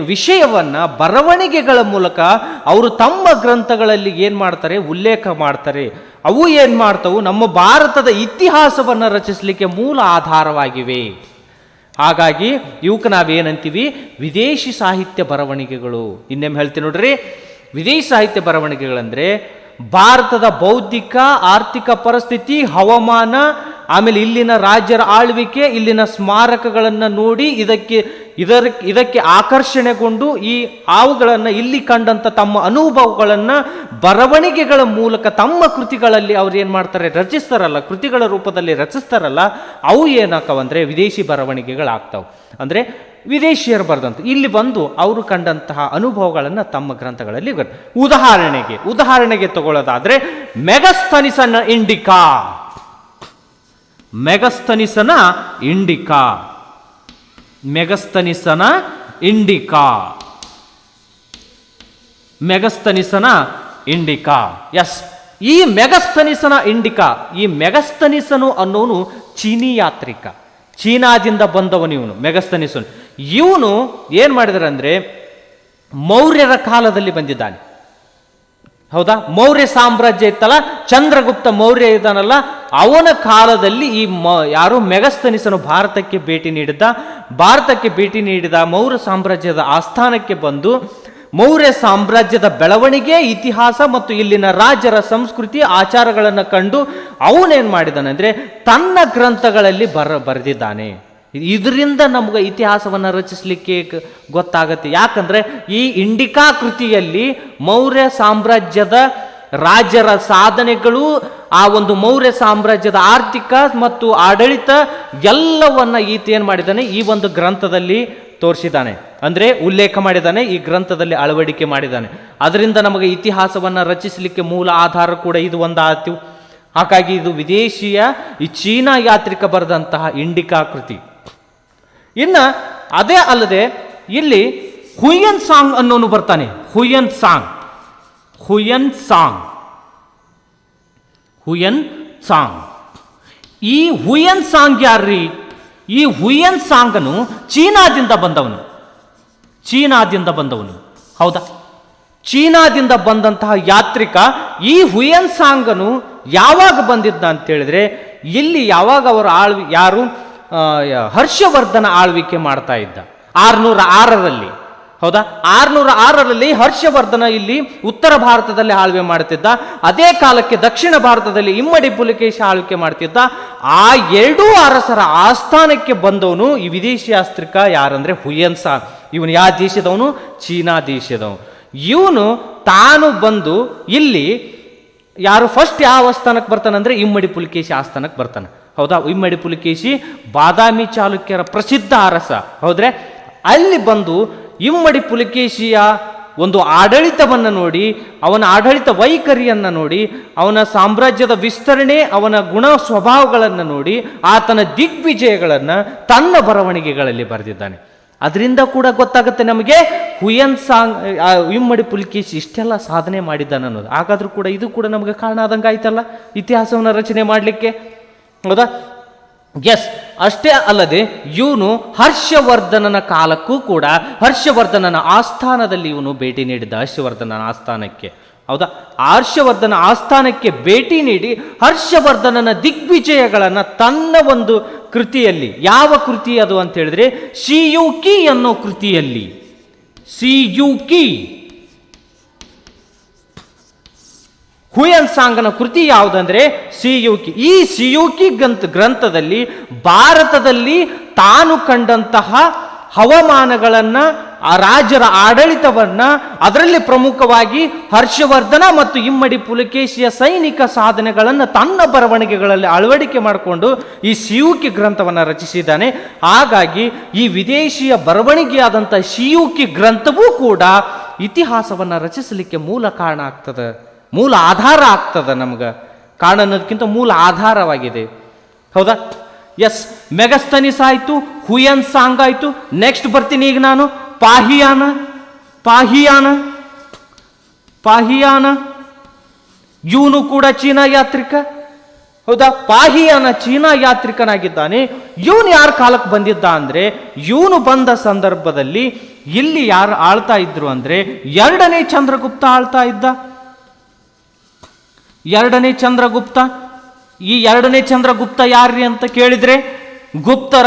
ವಿಷಯವನ್ನ ಬರವಣಿಗೆಗಳ ಮೂಲಕ ಅವರು ತಮ್ಮ ಗ್ರಂಥಗಳಲ್ಲಿ ಏನು ಮಾಡ್ತಾರೆ, ಉಲ್ಲೇಖ ಮಾಡ್ತಾರೆ. ಅವು ಏನು ಮಾಡ್ತಾವು, ನಮ್ಮ ಭಾರತದ ಇತಿಹಾಸವನ್ನು ರಚಿಸಲಿಕ್ಕೆ ಮೂಲ ಆಧಾರವಾಗಿವೆ. ಹಾಗಾಗಿ ಇವಕ್ಕೆ ನಾವೇನಂತೀವಿ, ವಿದೇಶಿ ಸಾಹಿತ್ಯ ಬರವಣಿಗೆಗಳು. ಇನ್ನೇನು ಹೇಳ್ತೀನಿ ನೋಡ್ರಿ, ವಿದೇಶಿ ಸಾಹಿತ್ಯ ಬರವಣಿಗೆಗಳಂದ್ರೆ ಭಾರತದ ಬೌದ್ಧಿಕ ಆರ್ಥಿಕ ಪರಿಸ್ಥಿತಿ, ಹವಾಮಾನ ಆಮೇಲೆ ಇಲ್ಲಿನ ರಾಜ್ಯರ ಆಳ್ವಿಕೆ, ಇಲ್ಲಿನ ಸ್ಮಾರಕಗಳನ್ನು ನೋಡಿ ಇದಕ್ಕೆ ಆಕರ್ಷಣೆಗೊಂಡು ಅವುಗಳನ್ನು ಇಲ್ಲಿ ಕಂಡಂತ ತಮ್ಮ ಅನುಭವಗಳನ್ನು ಬರವಣಿಗೆಗಳ ಮೂಲಕ ತಮ್ಮ ಕೃತಿಗಳಲ್ಲಿ ಅವ್ರು ಏನು ಮಾಡ್ತಾರೆ, ರಚಿಸ್ತಾರಲ್ಲ, ಕೃತಿಗಳ ರೂಪದಲ್ಲಿ ರಚಿಸ್ತಾರಲ್ಲ, ಅವು ಏನಾಕವಂದ್ರೆ ವಿದೇಶಿ ಬರವಣಿಗೆಗಳಾಗ್ತಾವೆ. ಅಂದರೆ ವಿದೇಶಿಯರು ಬರೆದಂತ ಇಲ್ಲಿ ಬಂದು ಅವರು ಕಂಡಂತಹ ಅನುಭವಗಳನ್ನು ತಮ್ಮ ಗ್ರಂಥಗಳಲ್ಲಿ ಉದಾಹರಣೆಗೆ ತಗೊಳ್ಳೋದಾದ್ರೆ ಮೆಗಸ್ತನಿಸನ ಇಂಡಿಕಾ. ಮೆಗಸ್ತನಿಸನ ಇಂಡಿಕಾ. ಎಸ್, ಈ ಮೆಗಸ್ತನಿಸನು ಅನ್ನೋನು ಚೀನಿ ಯಾತ್ರಿಕ, ಚೀನಾದಿಂದ ಬಂದವನು ಇವನು. ಮೆಗಸ್ತನಿಸನು ಇವನು ಏನ್ ಮಾಡಿದಾರೆ ಅಂದ್ರೆ ಮೌರ್ಯರ ಕಾಲದಲ್ಲಿ ಬಂದಿದ್ದಾನೆ. ಹೌದಾ, ಮೌರ್ಯ ಸಾಮ್ರಾಜ್ಯ ಇತ್ತಲ್ಲ, ಚಂದ್ರಗುಪ್ತ ಮೌರ್ಯ ಇದ್ದಾನಲ್ಲ, ಅವನ ಕಾಲದಲ್ಲಿ ಯಾರು ಮೆಗಸ್ತನಿಸನು ಭಾರತಕ್ಕೆ ಭೇಟಿ ನೀಡಿದ ಮೌರ್ಯ ಸಾಮ್ರಾಜ್ಯದ ಆಸ್ಥಾನಕ್ಕೆ ಬಂದು ಮೌರ್ಯ ಸಾಮ್ರಾಜ್ಯದ ಬೆಳವಣಿಗೆ, ಇತಿಹಾಸ ಮತ್ತು ಇಲ್ಲಿನ ರಾಜರ ಸಂಸ್ಕೃತಿ ಆಚಾರಗಳನ್ನು ಕಂಡು ಅವನೇನ್ ಮಾಡಿದಾನೆ ಅಂದ್ರೆ ತನ್ನ ಗ್ರಂಥಗಳಲ್ಲಿ ಬರೆದಿದ್ದಾನೆ. ಇದರಿಂದ ನಮ್ಗೆ ಇತಿಹಾಸವನ್ನು ರಚಿಸಲಿಕ್ಕೆ ಗೊತ್ತಾಗತ್ತೆ. ಯಾಕಂದ್ರೆ ಈ ಇಂಡಿಕಾ ಕೃತಿಯಲ್ಲಿ ಮೌರ್ಯ ಸಾಮ್ರಾಜ್ಯದ ರಾಜರ ಸಾಧನೆಗಳು, ಆ ಒಂದು ಮೌರ್ಯ ಸಾಮ್ರಾಜ್ಯದ ಆರ್ಥಿಕ ಮತ್ತು ಆಡಳಿತ ಎಲ್ಲವನ್ನ ಈತ ಏನ್ ಮಾಡಿದ್ದಾನೆ, ಈ ಒಂದು ಗ್ರಂಥದಲ್ಲಿ ತೋರಿಸಿದ್ದಾನೆ, ಅಂದ್ರೆ ಉಲ್ಲೇಖ ಮಾಡಿದ್ದಾನೆ, ಈ ಗ್ರಂಥದಲ್ಲಿ ಅಳವಡಿಕೆ ಮಾಡಿದ್ದಾನೆ. ಅದರಿಂದ ನಮಗೆ ಇತಿಹಾಸವನ್ನ ರಚಿಸಲಿಕ್ಕೆ ಮೂಲ ಆಧಾರ ಕೂಡ ಇದು ಒಂದಾಯ್ತು. ಹಾಗಾಗಿ ಇದು ವಿದೇಶಿಯ ಈ ಚೀನಾ ಯಾತ್ರಿಕ ಬರೆದಂತಹ ಇಂಡಿಕಾ ಕೃತಿ. ಇನ್ನ ಅದೇ ಅಲ್ಲದೆ ಇಲ್ಲಿ ಹುಯನ್ ಸಾಂಗ್ ಅನ್ನೋನು ಬರ್ತಾನೆ. Hyun song. ಈ ಹುಯನ್ ಸಾಂಗ್ ಯಾರ್ರಿ? ಈ ಹುಯನ್ ಸಾಂಗನು ಚೀನಾದಿಂದ ಬಂದವನು. ಹೌದಾ, ಚೀನಾದಿಂದ ಬಂದಂತಹ ಯಾತ್ರಿಕ. ಈ ಹುಯನ್ ಸಾಂಗನು ಯಾವಾಗ ಬಂದಿದ್ದ ಅಂತ ಹೇಳಿದ್ರೆ, ಇಲ್ಲಿ ಯಾವಾಗ ಅವರು ಯಾರು ಹರ್ಷವರ್ಧನ ಆಳ್ವಿಕೆ ಮಾಡ್ತಾ ಇದ್ದ 606ರಲ್ಲಿ. ಹೌದಾ, 606ರಲ್ಲಿ ಹರ್ಷವರ್ಧನ ಇಲ್ಲಿ ಉತ್ತರ ಭಾರತದಲ್ಲಿ ಆಳ್ವೆ ಮಾಡ್ತಿದ್ದ. ಅದೇ ಕಾಲಕ್ಕೆ ದಕ್ಷಿಣ ಭಾರತದಲ್ಲಿ ಇಮ್ಮಡಿ ಪುಲಿಕೇಶಿ ಆಳ್ವಿಕೆ ಮಾಡ್ತಿದ್ದ. ಆ ಎರಡೂ ಅರಸರ ಆಸ್ಥಾನಕ್ಕೆ ಬಂದವನು ಈ ವಿದೇಶಿ ಯಾತ್ರಿಕ ಯಾರಂದ್ರೆ ಹುಯನ್ ಸಾಂಗ್. ಇವನು ಯಾವ ದೇಶದವನು? ಚೀನಾ ದೇಶದವನು. ಇವನು ತಾನು ಬಂದು ಇಲ್ಲಿ ಯಾರು ಫಸ್ಟ್ ಯಾವ ಆಸ್ಥಾನಕ್ಕೆ ಬರ್ತಾನಂದ್ರೆ ಇಮ್ಮಡಿ ಪುಲಿಕೇಶಿ ಆಸ್ಥಾನಕ್ಕೆ ಬರ್ತಾನೆ. ಹೌದಾ, ಇಮ್ಮಡಿ ಪುಲಿಕೇಶಿ ಬಾದಾಮಿ ಚಾಲುಕ್ಯರ ಪ್ರಸಿದ್ಧ ಅರಸ. ಹೌದ್ರೆ, ಅಲ್ಲಿ ಬಂದು ಇಮ್ಮಡಿ ಪುಲಿಕೇಶಿಯ ಒಂದು ಆಡಳಿತವನ್ನು ನೋಡಿ, ಅವನ ಆಡಳಿತ ವೈಖರಿಯನ್ನು ನೋಡಿ, ಅವನ ಸಾಮ್ರಾಜ್ಯದ ವಿಸ್ತರಣೆ, ಅವನ ಗುಣ ಸ್ವಭಾವಗಳನ್ನು ನೋಡಿ, ಆತನ ದಿಗ್ವಿಜಯಗಳನ್ನು ತನ್ನ ಬರವಣಿಗೆಗಳಲ್ಲಿ ಬರೆದಿದ್ದಾನೆ. ಅದರಿಂದ ಕೂಡ ಗೊತ್ತಾಗುತ್ತೆ ನಮಗೆ ಹುಯನ್ ಸಾಂಗ್ ಇಮ್ಮಡಿ ಪುಲಿಕೇಶಿ ಇಷ್ಟೆಲ್ಲ ಸಾಧನೆ ಮಾಡಿದ್ದಾನೆ ಅನ್ನೋದು. ಹಾಗಾದ್ರೂ ಕೂಡ ಇದು ಕೂಡ ನಮಗೆ ಕಾರಣ ಆದಂಗೆ ಆಯ್ತಲ್ಲ ಇತಿಹಾಸವನ್ನು ರಚನೆ ಮಾಡಲಿಕ್ಕೆ. ಹೌದಾ, ಎಸ್. ಅಷ್ಟೇ ಅಲ್ಲದೆ ಇವನು ಹರ್ಷವರ್ಧನನ ಕಾಲಕ್ಕೂ ಕೂಡ ಹರ್ಷವರ್ಧನನ ಆಸ್ಥಾನದಲ್ಲಿ ಇವನು ಭೇಟಿ ನೀಡಿದ್ದ. ಹರ್ಷವರ್ಧನನ ಆಸ್ಥಾನಕ್ಕೆ. ಹೌದಾ, ಹರ್ಷವರ್ಧನ ಆಸ್ಥಾನಕ್ಕೆ ಭೇಟಿ ನೀಡಿ ಹರ್ಷವರ್ಧನನ ದಿಗ್ವಿಜಯಗಳನ್ನ ತನ್ನ ಒಂದು ಕೃತಿಯಲ್ಲಿ, ಯಾವ ಕೃತಿ ಅದು ಅಂತ ಹೇಳಿದ್ರೆ ಸಿಯುಕಿ ಅನ್ನೋ ಕೃತಿಯಲ್ಲಿ, ಸಿಯುಕಿ ಹುಯನ್ ಸಾಂಗನ ಕೃತಿ ಯಾವುದಂದ್ರೆ ಸಿಯುಕಿ. ಈ ಸಿಯುಕಿ ಗ್ರಂಥದಲ್ಲಿ ಭಾರತದಲ್ಲಿ ತಾನು ಕಂಡಂತಹ ಹವಾಮಾನಗಳನ್ನ, ಆ ರಾಜರ ಆಡಳಿತವನ್ನ, ಅದರಲ್ಲಿ ಪ್ರಮುಖವಾಗಿ ಹರ್ಷವರ್ಧನ ಮತ್ತು ಇಮ್ಮಡಿ ಪುಲಿಕೇಶಿಯ ಸೈನಿಕ ಸಾಧನೆಗಳನ್ನು ತನ್ನ ಬರವಣಿಗೆಗಳಲ್ಲಿ ಅಳವಡಿಕೆ ಮಾಡಿಕೊಂಡು ಈ ಸಿಯುಕಿ ಗ್ರಂಥವನ್ನು ರಚಿಸಿದ್ದಾನೆ. ಹಾಗಾಗಿ ಈ ವಿದೇಶಿಯ ಬರವಣಿಗೆಯಾದಂಥ ಸಿಯುಕಿ ಗ್ರಂಥವೂ ಕೂಡ ಇತಿಹಾಸವನ್ನು ರಚಿಸಲಿಕ್ಕೆ ಮೂಲ ಕಾರಣ ಆಗ್ತದೆ, ಮೂಲ ಆಧಾರ ಆಗ್ತದೆ. ನಮ್ಗೆ ಕಾರಣ ಅನ್ನೋದಕ್ಕಿಂತ ಮೂಲ ಆಧಾರವಾಗಿದೆ. ಹೌದಾ, ಎಸ್. ಮೆಗಸ್ತನಿಸ್ ಆಯ್ತು, ಹುಯನ್ ಸಾಂಗ್ ಆಯ್ತು. ನೆಕ್ಸ್ಟ್ ಬರ್ತೀನಿ ಈಗ ನಾನು ಪಾಹಿಯಾನ. ಇವನು ಕೂಡ ಚೀನಾ ಯಾತ್ರಿಕ. ಹೌದಾ, ಪಾಹಿಯಾನ ಚೀನಾ ಯಾತ್ರಿಕನಾಗಿದ್ದಾನೆ. ಇವನು ಯಾರ ಕಾಲಕ್ಕೆ ಬಂದಿದ್ದ ಅಂದ್ರೆ, ಇವನು ಬಂದ ಸಂದರ್ಭದಲ್ಲಿ ಇಲ್ಲಿ ಯಾರು ಆಳ್ತಾ ಇದ್ರು ಅಂದ್ರೆ ಎರಡನೇ ಚಂದ್ರಗುಪ್ತ ಆಳ್ತಾ ಇದ್ದ. ಎರಡನೇ ಚಂದ್ರಗುಪ್ತ. ಈ ಎರಡನೇ ಚಂದ್ರಗುಪ್ತ ಯಾರ್ರಿ ಅಂತ ಕೇಳಿದ್ರೆ ಗುಪ್ತರ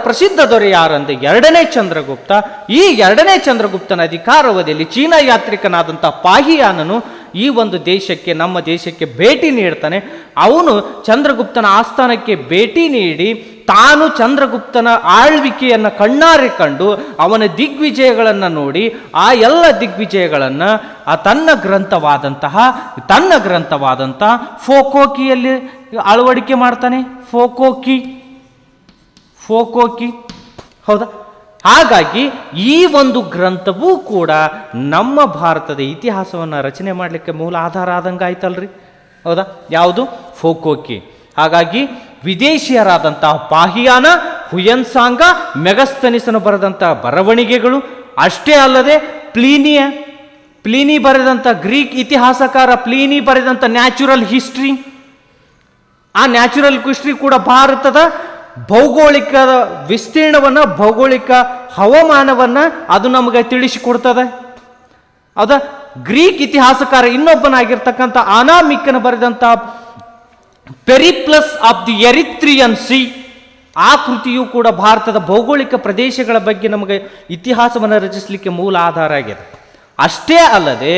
ಪ್ರಸಿದ್ಧ ದೊರೆ ಯಾರಂದ್ರೆ ಎರಡನೇ ಚಂದ್ರಗುಪ್ತ. ಈ ಎರಡನೇ ಚಂದ್ರಗುಪ್ತನ ಅಧಿಕಾರಾವಧಿಯಲ್ಲಿ ಚೀನಾ ಯಾತ್ರಿಕನಾದಂತಹ ಪಾಹಿಯಾನನು ಈ ಒಂದು ದೇಶಕ್ಕೆ, ನಮ್ಮ ದೇಶಕ್ಕೆ ಭೇಟಿ ನೀಡ್ತಾನೆ. ಅವನು ಚಂದ್ರಗುಪ್ತನ ಆಸ್ಥಾನಕ್ಕೆ ಭೇಟಿ ನೀಡಿ ತಾನು ಚಂದ್ರಗುಪ್ತನ ಆಳ್ವಿಕೆಯನ್ನು ಕಣ್ಣಾರೆ ಕಂಡು ಅವನ ದಿಗ್ವಿಜಯಗಳನ್ನು ನೋಡಿ ಆ ಎಲ್ಲ ದಿಗ್ವಿಜಯಗಳನ್ನು ತನ್ನ ಗ್ರಂಥವಾದಂತಹ ಫೋಕೋಕಿಯಲ್ಲಿ ಅಳವಡಿಕೆ ಮಾಡ್ತಾನೆ. ಫೋಕೋಕಿ ಹೌದಾ? ಹಾಗಾಗಿ ಈ ಒಂದು ಗ್ರಂಥವೂ ಕೂಡ ನಮ್ಮ ಭಾರತದ ಇತಿಹಾಸವನ್ನು ರಚನೆ ಮಾಡಲಿಕ್ಕೆ ಮೂಲ ಆಧಾರ ಆದಂಗೆ ಆಯ್ತಲ್ರಿ, ಹೌದಾ? ಯಾವುದು? ಫೋಕೋಕಿ. ಹಾಗಾಗಿ ವಿದೇಶಿಯರಾದಂತಹ ಪಾಹಿಯಾನ, ಹುಯನ್ಸಾಂಗ, ಮೆಗಸ್ತನಿಸನು ಬರೆದಂತಹ ಬರವಣಿಗೆಗಳು ಅಷ್ಟೇ ಅಲ್ಲದೆ ಪ್ಲೀನಿ ಬರೆದಂಥ, ಗ್ರೀಕ್ ಇತಿಹಾಸಕಾರ ಪ್ಲೀನಿ ಬರೆದಂಥ ನ್ಯಾಚುರಲ್ ಹಿಸ್ಟ್ರಿ, ಆ ನ್ಯಾಚುರಲ್ ಹಿಸ್ಟ್ರಿ ಕೂಡ ಭಾರತದ ಭೌಗೋಳಿಕ ವಿಸ್ತೀರ್ಣವನ್ನು, ಭೌಗೋಳಿಕ ಹವಾಮಾನವನ್ನು ಅದು ನಮಗೆ ತಿಳಿಸಿಕೊಡ್ತದೆ. ಹೌದಾ? ಗ್ರೀಕ್ ಇತಿಹಾಸಕಾರ ಇನ್ನೊಬ್ಬನಾಗಿರ್ತಕ್ಕಂಥ ಅನಾಮಿಕನ ಬರೆದಂಥ ಪೆರಿಪ್ಲಸ್ ಆಫ್ ದಿ ಎರಿತ್ರಿಯನ್ ಸಿ, ಆ ಕೃತಿಯು ಕೂಡ ಭಾರತದ ಭೌಗೋಳಿಕ ಪ್ರದೇಶಗಳ ಬಗ್ಗೆ ನಮಗೆ ಇತಿಹಾಸವನ್ನು ರಚಿಸಲಿಕ್ಕೆ ಮೂಲ ಆಧಾರ ಆಗಿದೆ. ಅಷ್ಟೇ ಅಲ್ಲದೆ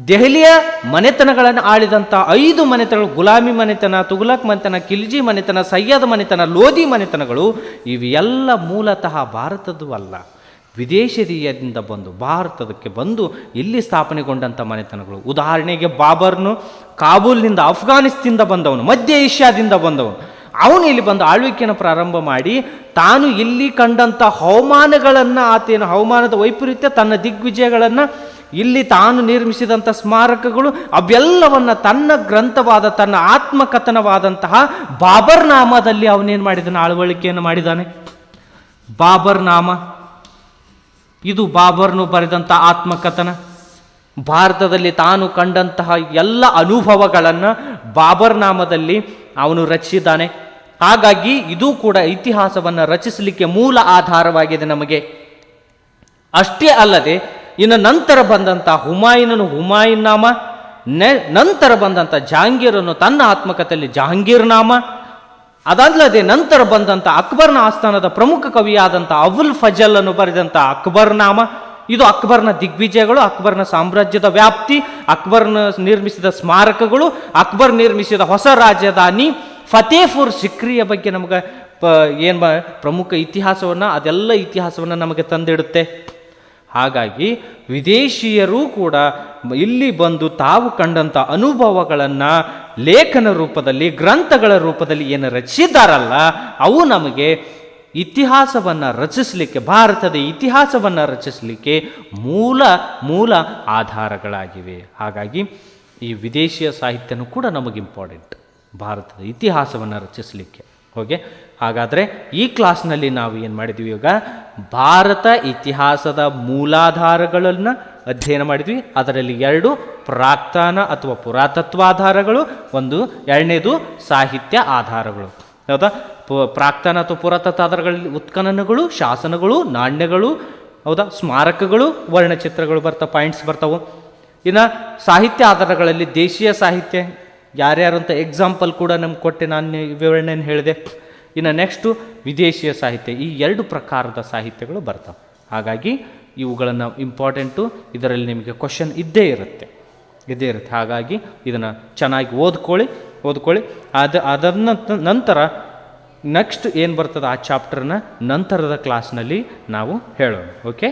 ದೆಹಲಿಯ ಮನೆತನಗಳನ್ನು ಆಳಿದಂಥ 5 ಮನೆತನಗಳು, ಗುಲಾಮಿ ಮನೆತನ, ತುಘಲಕ್ ಮನೆತನ, ಖಿಲ್ಜಿ ಮನೆತನ, ಸಯ್ಯದ್ ಮನೆತನ, ಲೋಧಿ ಮನೆತನಗಳು, ಇವೆಲ್ಲ ಮೂಲತಃ ಭಾರತದ್ದು ಅಲ್ಲ, ವಿದೇಶದಿಂದ ಬಂದು ಭಾರತಕ್ಕೆ ಬಂದು ಇಲ್ಲಿ ಸ್ಥಾಪನೆಗೊಂಡಂಥ ಮನೆತನಗಳು. ಉದಾಹರಣೆಗೆ ಬಾಬರ್ನು ಕಾಬೂಲ್ನಿಂದ, ಅಫ್ಘಾನಿಸ್ತಾನದಿಂದ ಬಂದವನು, ಮಧ್ಯ ಏಷ್ಯಾದಿಂದ ಬಂದವನು. ಅವನು ಇಲ್ಲಿ ಬಂದು ಆಳ್ವಿಕೆಯನ್ನು ಪ್ರಾರಂಭ ಮಾಡಿ ತಾನು ಇಲ್ಲಿ ಕಂಡಂಥ ಹವಾಮಾನಗಳನ್ನು, ಆತೇನು ಹವಾಮಾನದ ವೈಪರೀತ್ಯ, ತನ್ನ ದಿಗ್ವಿಜಯಗಳನ್ನು, ಇಲ್ಲಿ ತಾನು ನಿರ್ಮಿಸಿದಂಥ ಸ್ಮಾರಕಗಳು ಅವೆಲ್ಲವನ್ನ ತನ್ನ ಗ್ರಂಥವಾದ, ತನ್ನ ಆತ್ಮಕಥನವಾದಂತಹ ಬಾಬರ್ ನಾಮದಲ್ಲಿ ಅವನೇನು ಮಾಡಿದಾನೆ? ಅಳವಡಿಕೆಯನ್ನು ಮಾಡಿದ್ದಾನೆ. ಬಾಬರ್ ನಾಮ, ಇದು ಬಾಬರ್ನು ಬರೆದಂಥ ಆತ್ಮಕಥನ. ಭಾರತದಲ್ಲಿ ತಾನು ಕಂಡಂತಹ ಎಲ್ಲ ಅನುಭವಗಳನ್ನು ಬಾಬರ್ ನಾಮದಲ್ಲಿ ಅವನು ರಚಿಸಿದ್ದಾನೆ. ಹಾಗಾಗಿ ಇದು ಕೂಡ ಇತಿಹಾಸವನ್ನು ರಚಿಸಲಿಕ್ಕೆ ಮೂಲ ಆಧಾರವಾಗಿದೆ ನಮಗೆ. ಅಷ್ಟೇ ಅಲ್ಲದೆ ಇನ್ನು ನಂತರ ಬಂದಂಥ ಹುಮಾಯೂನ್ ನಾಮ, ನಂತರ ಬಂದಂಥ ಜಹಾಂಗೀರನು ತನ್ನ ಆತ್ಮಕಥೆಯಲ್ಲಿ ಜಹಾಂಗೀರ್ ನಾಮ, ಅದಲ್ಲದೆ ನಂತರ ಬಂದಂಥ ಅಕ್ಬರ್ನ ಆಸ್ಥಾನದ ಪ್ರಮುಖ ಕವಿಯಾದಂಥ ಅಬುಲ್ ಫಜಲ್ ಅನ್ನು ಬರೆದಂಥ ಅಕ್ಬರ್ ನಾಮ. ಇದು ಅಕ್ಬರ್ನ ದಿಗ್ವಿಜಯಗಳು, ಅಕ್ಬರ್ನ ಸಾಮ್ರಾಜ್ಯದ ವ್ಯಾಪ್ತಿ, ಅಕ್ಬರ್ನ ನಿರ್ಮಿಸಿದ ಸ್ಮಾರಕಗಳು, ಅಕ್ಬರ್ ನಿರ್ಮಿಸಿದ ಹೊಸ ರಾಜಧಾನಿ ಫತೇಪುರ್ ಸಿಕ್ರಿಯ ಬಗ್ಗೆ ನಮಗೆ ಪ್ರಮುಖ ಇತಿಹಾಸವನ್ನು, ಅದೆಲ್ಲ ಇತಿಹಾಸವನ್ನು ನಮಗೆ ತಂದಿಡುತ್ತೆ. ಹಾಗಾಗಿ ವಿದೇಶಿಯರೂ ಕೂಡ ಇಲ್ಲಿ ಬಂದು ತಾವು ಕಂಡಂಥ ಅನುಭವಗಳನ್ನು ಲೇಖನ ರೂಪದಲ್ಲಿ, ಗ್ರಂಥಗಳ ರೂಪದಲ್ಲಿ ಏನು ರಚಿಸಿದ್ದಾರಲ್ಲ, ಅವು ನಮಗೆ ಇತಿಹಾಸವನ್ನು ರಚಿಸಲಿಕ್ಕೆ, ಭಾರತದ ಇತಿಹಾಸವನ್ನು ರಚಿಸಲಿಕ್ಕೆ ಮೂಲ ಆಧಾರಗಳಾಗಿವೆ. ಹಾಗಾಗಿ ಈ ವಿದೇಶಿಯ ಸಾಹಿತ್ಯನೂ ಕೂಡ ನಮಗೆ ಇಂಪಾರ್ಟೆಂಟ್ ಭಾರತದ ಇತಿಹಾಸವನ್ನು ರಚಿಸಲಿಕ್ಕೆ. ಓಕೆ, ಹಾಗಾದರೆ ಈ ಕ್ಲಾಸ್ನಲ್ಲಿ ನಾವು ಏನು ಮಾಡಿದ್ವಿ? ಇವಾಗ ಭಾರತ ಇತಿಹಾಸದ ಮೂಲಾಧಾರಗಳನ್ನು ಅಧ್ಯಯನ ಮಾಡಿದ್ವಿ. ಅದರಲ್ಲಿ 2 ಪ್ರಾಕ್ತನ ಅಥವಾ ಪುರಾತತ್ವ ಆಧಾರಗಳು, ಎರಡನೇದು ಸಾಹಿತ್ಯ ಆಧಾರಗಳು. ಹೌದಾ? ಪ್ರಾಕ್ತನ ಅಥವಾ ಪುರಾತತ್ವ ಆಧಾರಗಳಲ್ಲಿ ಉತ್ಖನನಗಳು, ಶಾಸನಗಳು, ನಾಣ್ಯಗಳು, ಹೌದಾ, ಸ್ಮಾರಕಗಳು, ವರ್ಣಚಿತ್ರಗಳು ಪಾಯಿಂಟ್ಸ್ ಬರ್ತಾವೆ. ಇನ್ನು ಸಾಹಿತ್ಯ ಆಧಾರಗಳಲ್ಲಿ ದೇಶೀಯ ಸಾಹಿತ್ಯ ಯಾರ್ಯಾರು ಅಂತ ಎಕ್ಸಾಂಪಲ್ ಕೂಡ ನಮ್ಗೆ ಕೊಟ್ಟೆ, ನಾನು ವಿವರಣೆಯನ್ನು ಹೇಳಿದೆ. ಇನ್ನು ನೆಕ್ಸ್ಟು ವಿದೇಶಿಯ ಸಾಹಿತ್ಯ. ಈ 2 ಪ್ರಕಾರದ ಸಾಹಿತ್ಯಗಳು ಬರ್ತವೆ. ಹಾಗಾಗಿ ಇವುಗಳನ್ನು ಇಂಪಾರ್ಟೆಂಟು, ಇದರಲ್ಲಿ ನಿಮಗೆ ಕ್ವಶನ್ ಇದ್ದೇ ಇರುತ್ತೆ. ಹಾಗಾಗಿ ಇದನ್ನು ಚೆನ್ನಾಗಿ ಓದ್ಕೊಳ್ಳಿ. ಅದನ್ನ ನಂತರ ನೆಕ್ಸ್ಟ್ ಏನು ಬರ್ತದೆ ಆ ಚಾಪ್ಟರ್ನ ನಂತರದ ಕ್ಲಾಸ್ನಲ್ಲಿ ನಾವು ಹೇಳೋಣ. ಓಕೆ.